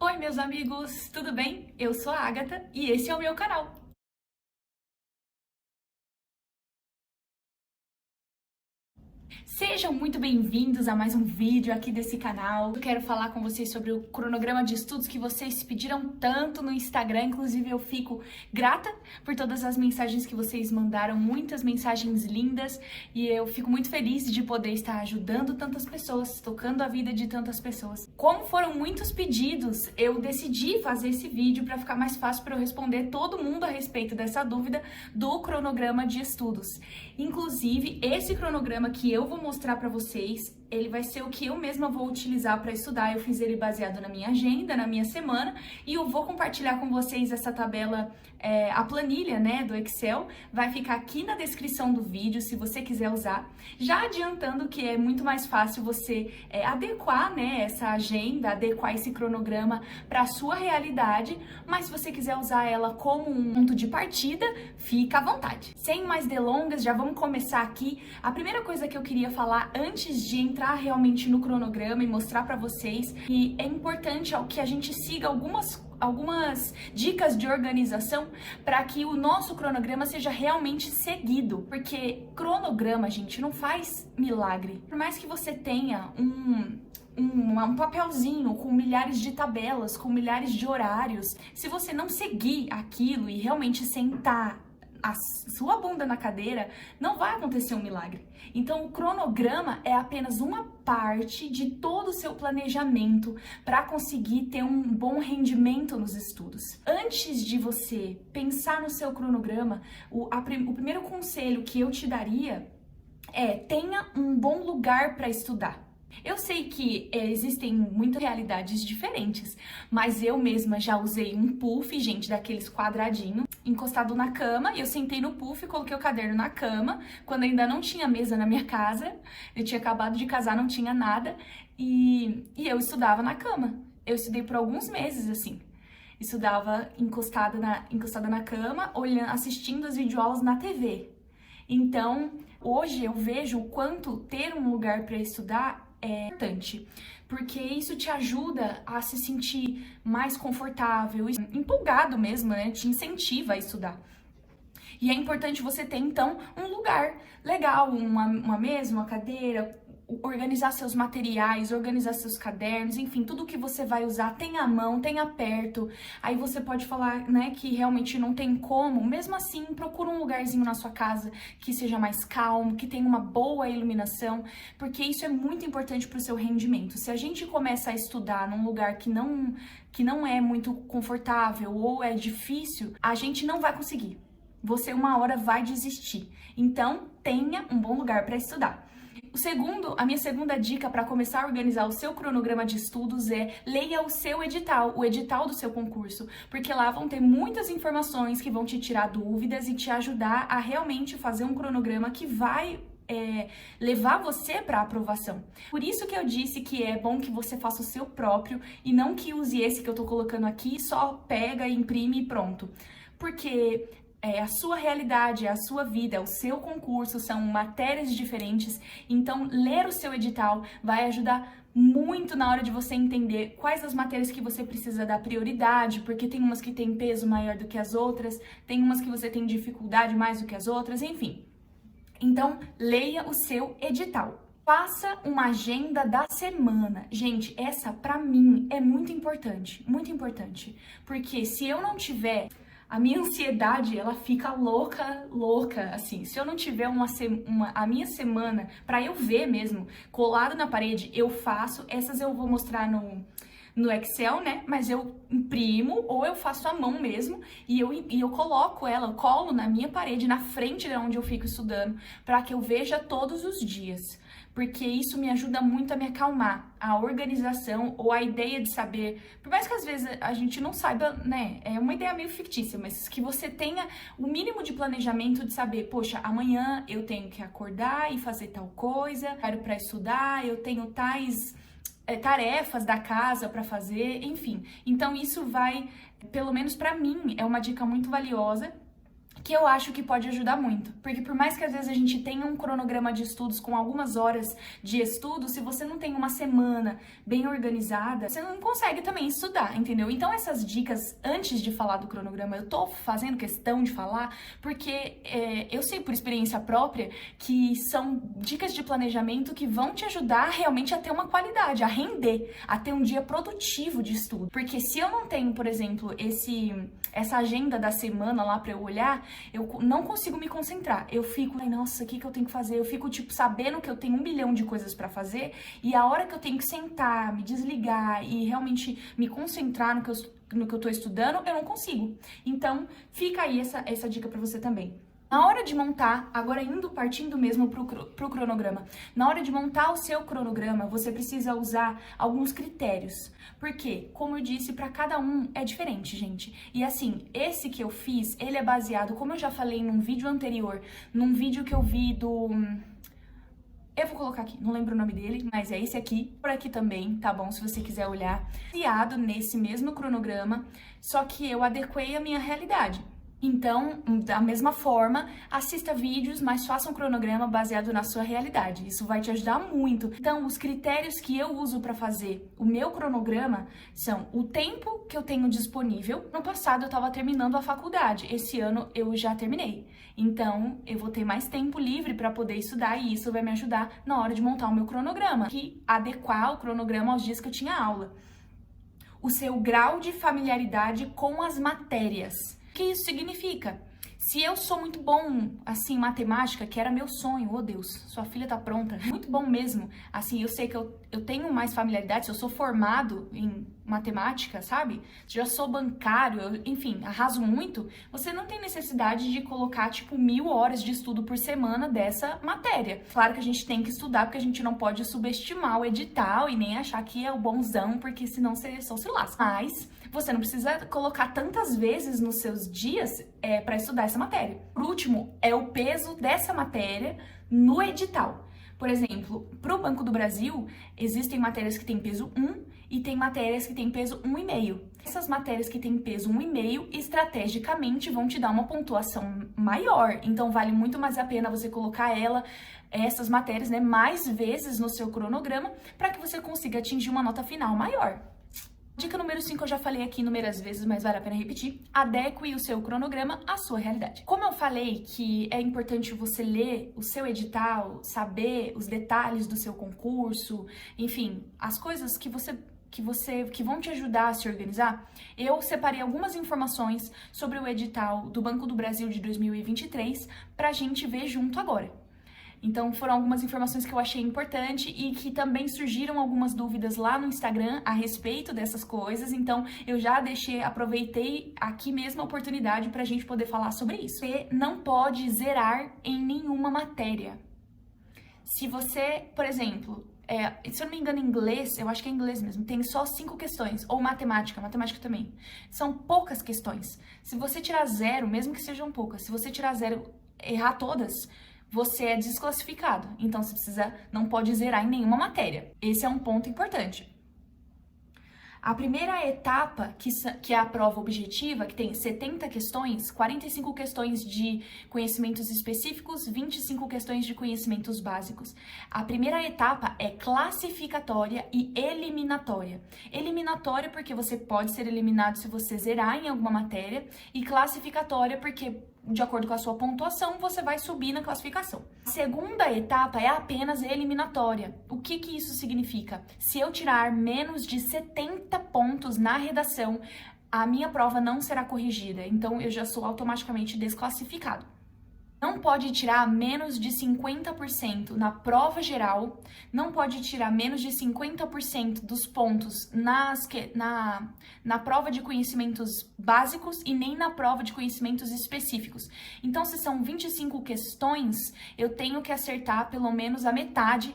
Oi, meus amigos, tudo bem? Eu sou a Agatha e esse é o meu canal. Sejam muito bem-vindos a mais um vídeo aqui desse canal. Eu quero falar com vocês sobre o cronograma de estudos que vocês pediram tanto no Instagram. Inclusive, eu fico grata por todas as mensagens que vocês mandaram, muitas mensagens lindas, e eu fico muito feliz de poder estar ajudando tantas pessoas, tocando a vida de tantas pessoas. Como foram muitos pedidos, eu decidi fazer esse vídeo para ficar mais fácil para eu responder todo mundo a respeito dessa dúvida do cronograma de estudos. Inclusive, esse cronograma que eu vou mostrar para vocês, ele vai ser o que eu mesma vou utilizar para estudar. Eu fiz ele baseado na minha agenda, na minha semana, e eu vou compartilhar com vocês essa tabela, a planilha, né, do Excel. Vai ficar aqui na descrição do vídeo, se você quiser usar. Já adiantando que é muito mais fácil você adequar, né, essa agenda, adequar esse cronograma para a sua realidade, mas se você quiser usar ela como um ponto de partida, fica à vontade. Sem mais delongas, já vamos começar aqui. A primeira coisa que eu queria falar antes de entrar realmente no cronograma e mostrar para vocês que é importante que a gente siga algumas dicas de organização para que o nosso cronograma seja realmente seguido, porque cronograma, gente, não faz milagre. Por mais que você tenha um papelzinho com milhares de tabelas, com milhares de horários, se você não seguir aquilo e realmente sentar a sua bunda na cadeira, não vai acontecer um milagre. Então, o cronograma é apenas uma parte de todo o seu planejamento para conseguir ter um bom rendimento nos estudos. Antes de você pensar no seu cronograma, o primeiro conselho que eu te daria é: tenha um bom lugar para estudar. Eu sei que existem muitas realidades diferentes, mas eu mesma já usei um puff, gente, daqueles quadradinhos, encostado na cama, e eu sentei no puff e coloquei o caderno na cama, quando ainda não tinha mesa na minha casa, eu tinha acabado de casar, não tinha nada, e eu estudava na cama. Eu estudei por alguns meses, assim. Estudava encostada na cama, olhando, assistindo as videoaulas na TV. Então, hoje eu vejo o quanto ter um lugar para estudar é importante, porque isso te ajuda a se sentir mais confortável, empolgado mesmo, né? Te incentiva a estudar. E é importante você ter, então, um lugar legal, uma mesa, uma cadeira, organizar seus materiais, organizar seus cadernos, enfim, tudo que você vai usar, tenha à mão, tenha perto. Aí você pode falar, né, que realmente não tem como. Mesmo assim, procura um lugarzinho na sua casa que seja mais calmo, que tenha uma boa iluminação, porque isso é muito importante para o seu rendimento. Se a gente começa a estudar num lugar que não é muito confortável ou é difícil, a gente não vai conseguir. Você uma hora vai desistir. Então, tenha um bom lugar para estudar. A minha segunda dica para começar a organizar o seu cronograma de estudos é: leia o seu edital, o edital do seu concurso, porque lá vão ter muitas informações que vão te tirar dúvidas e te ajudar a realmente fazer um cronograma que vai levar você para a aprovação. Por isso que eu disse que é bom que você faça o seu próprio e não que use esse que eu tô colocando aqui, só pega, imprime e pronto. Porque é a sua realidade, é a sua vida, é o seu concurso, são matérias diferentes. Então, ler o seu edital vai ajudar muito na hora de você entender quais as matérias que você precisa dar prioridade, porque tem umas que têm peso maior do que as outras, tem umas que você tem dificuldade mais do que as outras, enfim. Então, leia o seu edital. Faça uma agenda da semana. Gente, essa pra mim é muito importante, porque se eu não tiver, a minha ansiedade, ela fica louca, assim. Se eu não tiver a minha semana pra eu ver mesmo, colado na parede, eu faço. Essas eu vou mostrar no Excel, né? Mas eu imprimo ou eu faço à mão mesmo e eu coloco ela, eu colo na minha parede, na frente de onde eu fico estudando, para que eu veja todos os dias. Porque isso me ajuda muito a me acalmar, a organização ou a ideia de saber, por mais que às vezes a gente não saiba, né, é uma ideia meio fictícia, mas que você tenha o mínimo de planejamento de saber: poxa, amanhã eu tenho que acordar e fazer tal coisa, quero para estudar, eu tenho tais tarefas da casa para fazer, enfim. Então isso vai, pelo menos para mim, é uma dica muito valiosa. que eu acho que pode ajudar muito. Porque por mais que às vezes a gente tenha um cronograma de estudos com algumas horas de estudo, se você não tem uma semana bem organizada, você não consegue também estudar, entendeu? Então essas dicas, antes de falar do cronograma, eu tô fazendo questão de falar, porque eu sei por experiência própria que são dicas de planejamento que vão te ajudar realmente a ter uma qualidade, a render, a ter um dia produtivo de estudo. Porque se eu não tenho, por exemplo, essa agenda da semana lá pra eu olhar, eu não consigo me concentrar. Eu fico, ai, nossa, o que eu tenho que fazer? Eu fico, tipo, sabendo que eu tenho 1 bilhão de coisas pra fazer e a hora que eu tenho que sentar, me desligar e realmente me concentrar no que eu tô estudando, eu não consigo. Então, fica aí essa dica pra você também. Na hora de montar, agora partindo mesmo pro cronograma, na hora de montar o seu cronograma, você precisa usar alguns critérios. Porque, como eu disse, para cada um é diferente, gente. E assim, esse que eu fiz, ele é baseado, como eu já falei num vídeo anterior, num vídeo que eu vi do... Eu vou colocar aqui, não lembro o nome dele, mas é esse aqui, por aqui também, tá bom? Se você quiser olhar. Baseado nesse mesmo cronograma, só que eu adequei a minha realidade. Então, da mesma forma, assista vídeos, mas faça um cronograma baseado na sua realidade. Isso vai te ajudar muito. Então, os critérios que eu uso para fazer o meu cronograma são o tempo que eu tenho disponível. No passado, eu estava terminando a faculdade. Esse ano, eu já terminei. Então, eu vou ter mais tempo livre para poder estudar e isso vai me ajudar na hora de montar o meu cronograma. E adequar o cronograma aos dias que eu tinha aula. O seu grau de familiaridade com as matérias. O que isso significa? Se eu sou muito bom, assim, em matemática, que era meu sonho, oh Deus, sua filha tá pronta, muito bom mesmo, assim, eu sei que eu tenho mais familiaridade, se eu sou formado em matemática, sabe? Se eu já sou bancário, enfim, arraso muito, você não tem necessidade de colocar, tipo, 1000 horas de estudo por semana dessa matéria. Claro que a gente tem que estudar, porque a gente não pode subestimar o edital e nem achar que é o bonzão, porque senão você só se lasca. Mas você não precisa colocar tantas vezes nos seus dias para estudar essa matéria. Por último, é o peso dessa matéria no edital. Por exemplo, para o Banco do Brasil, existem matérias que têm peso 1 e tem matérias que têm peso 1,5. Essas matérias que têm peso 1,5, estrategicamente, vão te dar uma pontuação maior. Então, vale muito mais a pena você colocar essas matérias, né, mais vezes no seu cronograma, para que você consiga atingir uma nota final maior. Dica número 5, eu já falei aqui inúmeras vezes, mas vale a pena repetir. Adeque o seu cronograma à sua realidade. Como eu falei que é importante você ler o seu edital, saber os detalhes do seu concurso, enfim, as coisas que vão te ajudar a se organizar, eu separei algumas informações sobre o edital do Banco do Brasil de 2023 pra gente ver junto agora. Então, foram algumas informações que eu achei importante e que também surgiram algumas dúvidas lá no Instagram a respeito dessas coisas. Então, eu já aproveitei aqui mesmo a oportunidade pra gente poder falar sobre isso. Você não pode zerar em nenhuma matéria. Se você, por exemplo, se eu não me engano, inglês, eu acho que é inglês mesmo, tem só 5 questões, ou matemática também. São poucas questões. Se você tirar 0, mesmo que sejam poucas, se você tirar 0, errar todas, você é desclassificado. Então, você não pode zerar em nenhuma matéria. Esse é um ponto importante. A primeira etapa, que é a prova objetiva, que tem 70 questões, 45 questões de conhecimentos específicos, 25 questões de conhecimentos básicos. A primeira etapa é classificatória e eliminatória. Eliminatória porque você pode ser eliminado se você zerar em alguma matéria, e classificatória porque, de acordo com a sua pontuação, você vai subir na classificação. A segunda etapa é apenas eliminatória. O que isso significa? Se eu tirar menos de 70 pontos na redação, a minha prova não será corrigida, então eu já sou automaticamente desclassificado. Não pode tirar menos de 50% na prova geral, não pode tirar menos de 50% dos pontos na prova de conhecimentos básicos e nem na prova de conhecimentos específicos. Então, se são 25 questões, eu tenho que acertar pelo menos a metade,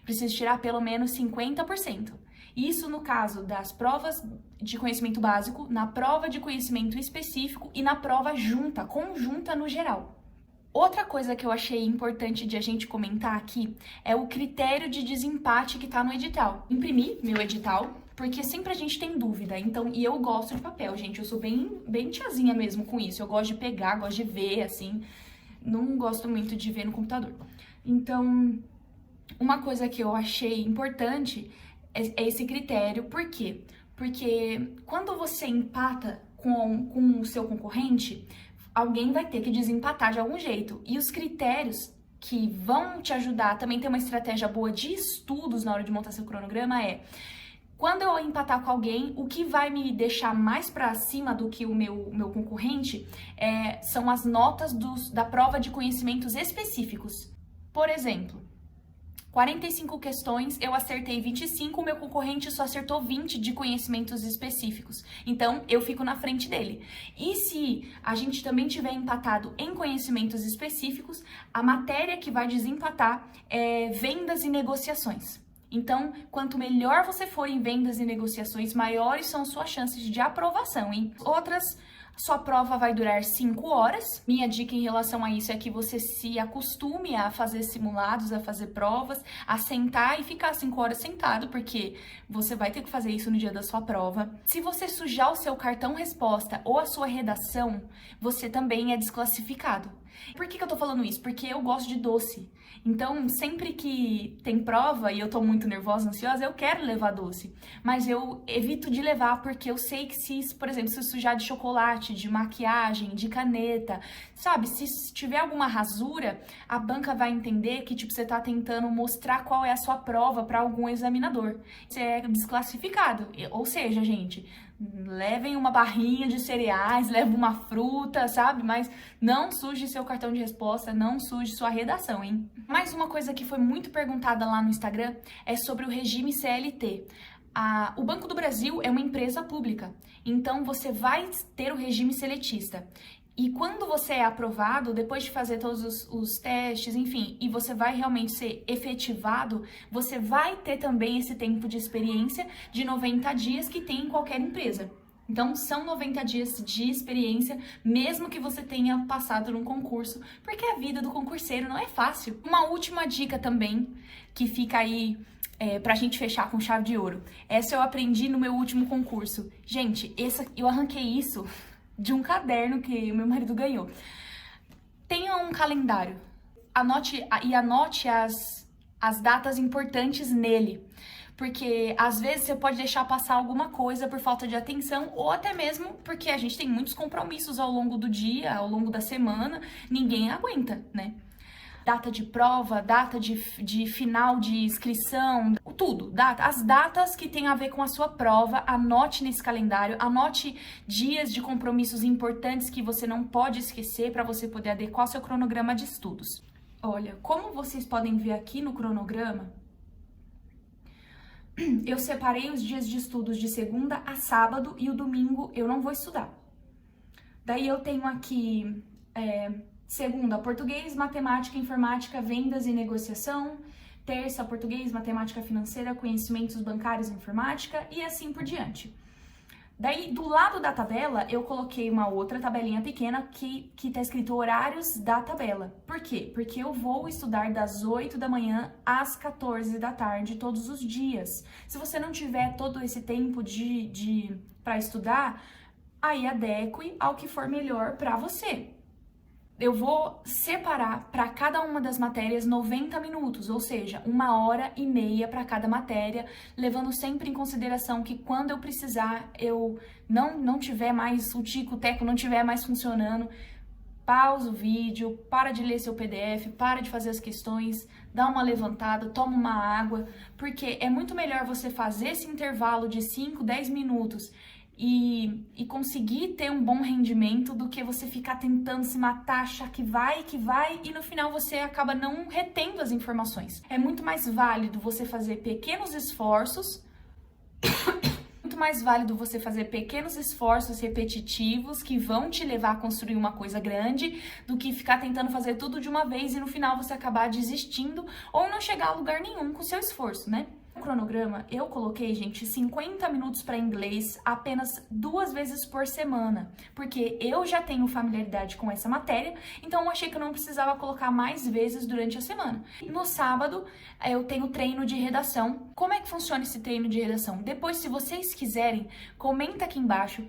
preciso tirar pelo menos 50%. Isso no caso das provas de conhecimento básico, na prova de conhecimento específico e na prova conjunta no geral. Outra coisa que eu achei importante de a gente comentar aqui é o critério de desempate que tá no edital. Imprimi meu edital, porque sempre a gente tem dúvida. Então, e eu gosto de papel, gente. Eu sou bem tiazinha mesmo com isso. Eu gosto de pegar, gosto de ver, assim. Não gosto muito de ver no computador. Então, uma coisa que eu achei importante é esse critério. Por quê? Porque quando você empata com o seu concorrente, alguém vai ter que desempatar de algum jeito. E os critérios que vão te ajudar também ter uma estratégia boa de estudos na hora de montar seu cronograma quando eu empatar com alguém, o que vai me deixar mais para cima do que o meu concorrente são as notas da prova de conhecimentos específicos. Por exemplo, 45 questões, eu acertei 25, o meu concorrente só acertou 20 de conhecimentos específicos. Então, eu fico na frente dele. E se a gente também tiver empatado em conhecimentos específicos, a matéria que vai desempatar é vendas e negociações. Então, quanto melhor você for em vendas e negociações, maiores são suas chances de aprovação, hein? Sua prova vai durar 5 horas. Minha dica em relação a isso é que você se acostume a fazer simulados, a fazer provas, a sentar e ficar 5 horas sentado, porque você vai ter que fazer isso no dia da sua prova. Se você sujar o seu cartão resposta ou a sua redação, você também é desclassificado. Por que eu tô falando isso? Porque eu gosto de doce. Então, sempre que tem prova e eu tô muito nervosa, ansiosa, eu quero levar doce. Mas eu evito de levar porque eu sei que por exemplo, se sujar de chocolate, de maquiagem, de caneta, sabe? Se tiver alguma rasura, a banca vai entender que, tipo, você tá tentando mostrar qual é a sua prova para algum examinador. Você é desclassificado. Ou seja, gente, levem uma barrinha de cereais, levem uma fruta, sabe? Mas não suje seu cartão de resposta, não suje sua redação, hein? Mais uma coisa que foi muito perguntada lá no Instagram é sobre o regime CLT. O Banco do Brasil é uma empresa pública, então você vai ter o regime seletista. E quando você é aprovado, depois de fazer todos os testes, enfim, e você vai realmente ser efetivado, você vai ter também esse tempo de experiência de 90 dias que tem em qualquer empresa. Então, são 90 dias de experiência, mesmo que você tenha passado num concurso, porque a vida do concurseiro não é fácil. Uma última dica também, que fica aí pra gente fechar com chave de ouro. Essa eu aprendi no meu último concurso. Gente, eu arranquei isso de um caderno que o meu marido ganhou. Tenha um calendário. Anote as datas importantes nele. Porque às vezes você pode deixar passar alguma coisa por falta de atenção ou até mesmo porque a gente tem muitos compromissos ao longo do dia, ao longo da semana, ninguém aguenta, né? Data de prova, data de final de inscrição, tudo. As datas que tem a ver com a sua prova, anote nesse calendário, anote dias de compromissos importantes que você não pode esquecer para você poder adequar seu cronograma de estudos. Olha, como vocês podem ver aqui no cronograma, eu separei os dias de estudos de segunda a sábado e o domingo eu não vou estudar. Daí eu tenho aqui segunda, português, matemática, informática, vendas e negociação. Terça, português, matemática financeira, conhecimentos bancários e informática e assim por diante. Daí, do lado da tabela, eu coloquei uma outra tabelinha pequena que tá escrito horários da tabela. Por quê? Porque eu vou estudar das 8 da manhã às 14 da tarde todos os dias. Se você não tiver todo esse tempo para estudar, aí adeque ao que for melhor para você. Eu vou separar para cada uma das matérias 90 minutos, ou seja, 1h30 para cada matéria, levando sempre em consideração que quando eu precisar, eu não tiver mais o tico, o teco não tiver mais funcionando, pausa o vídeo, para de ler seu PDF, para de fazer as questões, dá uma levantada, toma uma água, porque é muito melhor você fazer esse intervalo de 5, 10 minutos e conseguir ter um bom rendimento do que você ficar tentando se matar, achar que vai, e no final você acaba não retendo as informações. É muito mais válido você fazer pequenos esforços, repetitivos que vão te levar a construir uma coisa grande, do que ficar tentando fazer tudo de uma vez e no final você acabar desistindo ou não chegar a lugar nenhum com o seu esforço, né? No cronograma, eu coloquei, gente, 50 minutos para inglês apenas 2 vezes por semana, porque eu já tenho familiaridade com essa matéria, então eu achei que eu não precisava colocar mais vezes durante a semana. No sábado, eu tenho treino de redação. Como é que funciona esse treino de redação? Depois, se vocês quiserem, comenta aqui embaixo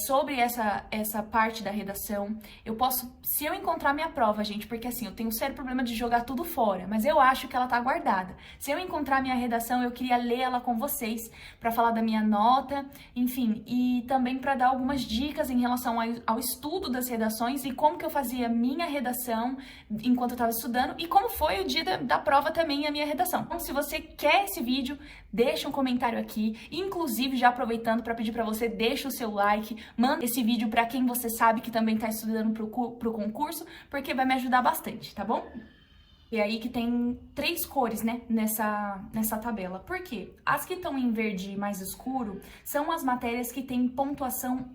sobre essa parte da redação. Eu posso, se eu encontrar minha prova, gente, porque assim, eu tenho um sério problema de jogar tudo fora, mas eu acho que ela tá guardada. Se eu encontrar minha redação, eu queria ler ela com vocês, para falar da minha nota, enfim, e também para dar algumas dicas em relação ao estudo das redações e como que eu fazia minha redação enquanto eu estava estudando e como foi o dia da prova também a minha redação. Então, se você quer esse vídeo, deixa um comentário aqui, inclusive já aproveitando para pedir para você, deixa o seu like, manda esse vídeo para quem você sabe que também está estudando pro concurso, porque vai me ajudar bastante, tá bom? E aí que tem 3 cores, né, nessa tabela. Por quê? As que estão em verde mais escuro são as matérias que têm pontuação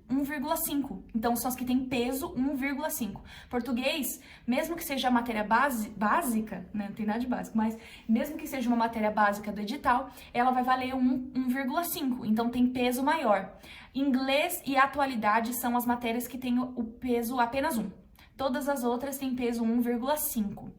1,5. Então, são as que têm peso 1,5. Português, mesmo que seja a matéria básica, né, não tem nada de básico, mas mesmo que seja uma matéria básica do edital, ela vai valer 1,5. Então, tem peso maior. Inglês e atualidade são as matérias que têm o peso apenas 1. Todas as outras têm peso 1,5.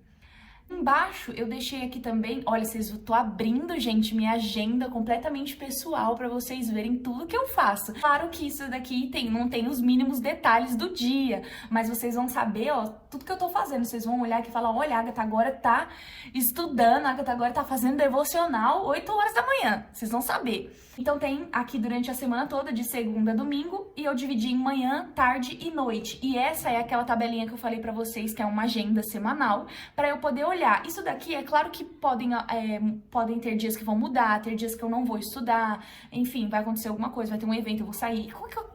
Embaixo eu deixei aqui também, olha, tô abrindo, gente, minha agenda completamente pessoal para vocês verem tudo que eu faço. Claro que isso daqui não tem os mínimos detalhes do dia, mas vocês vão saber, ó, tudo que eu tô fazendo. Vocês vão olhar aqui e falar, olha, a Agatha agora tá estudando, a Agatha agora tá fazendo devocional 8 horas da manhã. Vocês vão saber. Então tem aqui durante a semana toda, de segunda a domingo, e eu dividi em manhã, tarde e noite. E essa é aquela tabelinha que eu falei pra vocês, que é uma agenda semanal, pra eu poder olhar. Isso daqui, é claro que podem ter dias que vão mudar, ter dias que eu não vou estudar, enfim, vai acontecer alguma coisa, vai ter um evento, eu vou sair,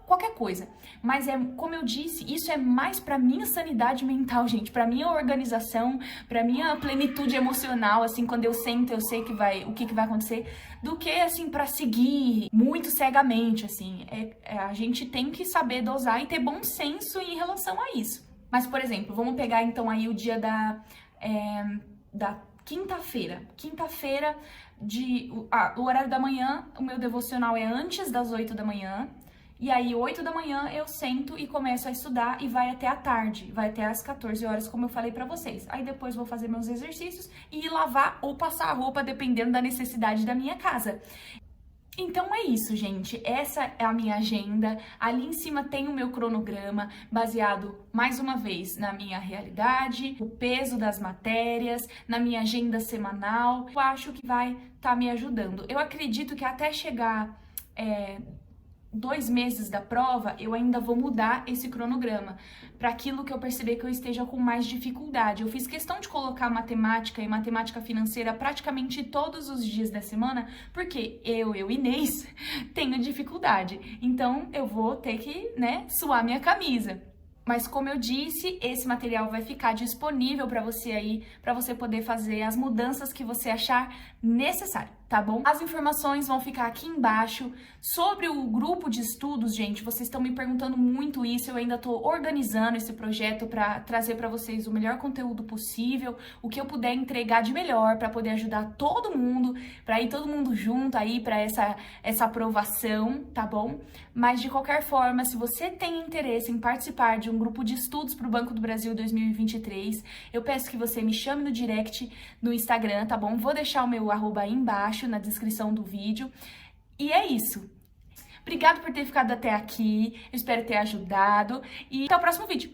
qualquer coisa. Mas como eu disse, isso é mais pra minha sanidade mental, gente, pra minha organização, pra minha plenitude emocional, assim, quando eu sento, eu sei o que vai acontecer, do que, assim, pra seguir muito cegamente, assim. A gente tem que saber dosar e ter bom senso em relação a isso. Mas, por exemplo, vamos pegar, então, aí o dia da quinta-feira. Quinta-feira, o horário da manhã, o meu devocional é antes das 8 da manhã. E aí, 8 da manhã, eu sento e começo a estudar e vai até a tarde. Vai até às 14 horas, como eu falei pra vocês. Aí depois vou fazer meus exercícios e ir lavar ou passar a roupa, dependendo da necessidade da minha casa. Então é isso, gente. Essa é a minha agenda. Ali em cima tem o meu cronograma, baseado, mais uma vez, na minha realidade, o peso das matérias, na minha agenda semanal. Eu acho que vai estar me ajudando. Eu acredito que até chegar 2 meses da prova, eu ainda vou mudar esse cronograma para aquilo que eu perceber que eu esteja com mais dificuldade. Eu fiz questão de colocar matemática e matemática financeira praticamente todos os dias da semana, porque eu, Inês, tenho dificuldade. Então, eu vou ter que, suar minha camisa. Mas como eu disse, esse material vai ficar disponível para você aí, para você poder fazer as mudanças que você achar necessário, tá bom? As informações vão ficar aqui embaixo. Sobre o grupo de estudos, gente, vocês estão me perguntando muito isso, eu ainda tô organizando esse projeto para trazer para vocês o melhor conteúdo possível, o que eu puder entregar de melhor para poder ajudar todo mundo, para ir todo mundo junto aí para essa aprovação, tá bom? Mas de qualquer forma, se você tem interesse em participar de um grupo de estudos para o Banco do Brasil 2023, eu peço que você me chame no direct no Instagram, tá bom? Vou deixar o meu @ aí embaixo na descrição do vídeo. E é isso. Obrigada por ter ficado até aqui, eu espero ter ajudado e até o próximo vídeo.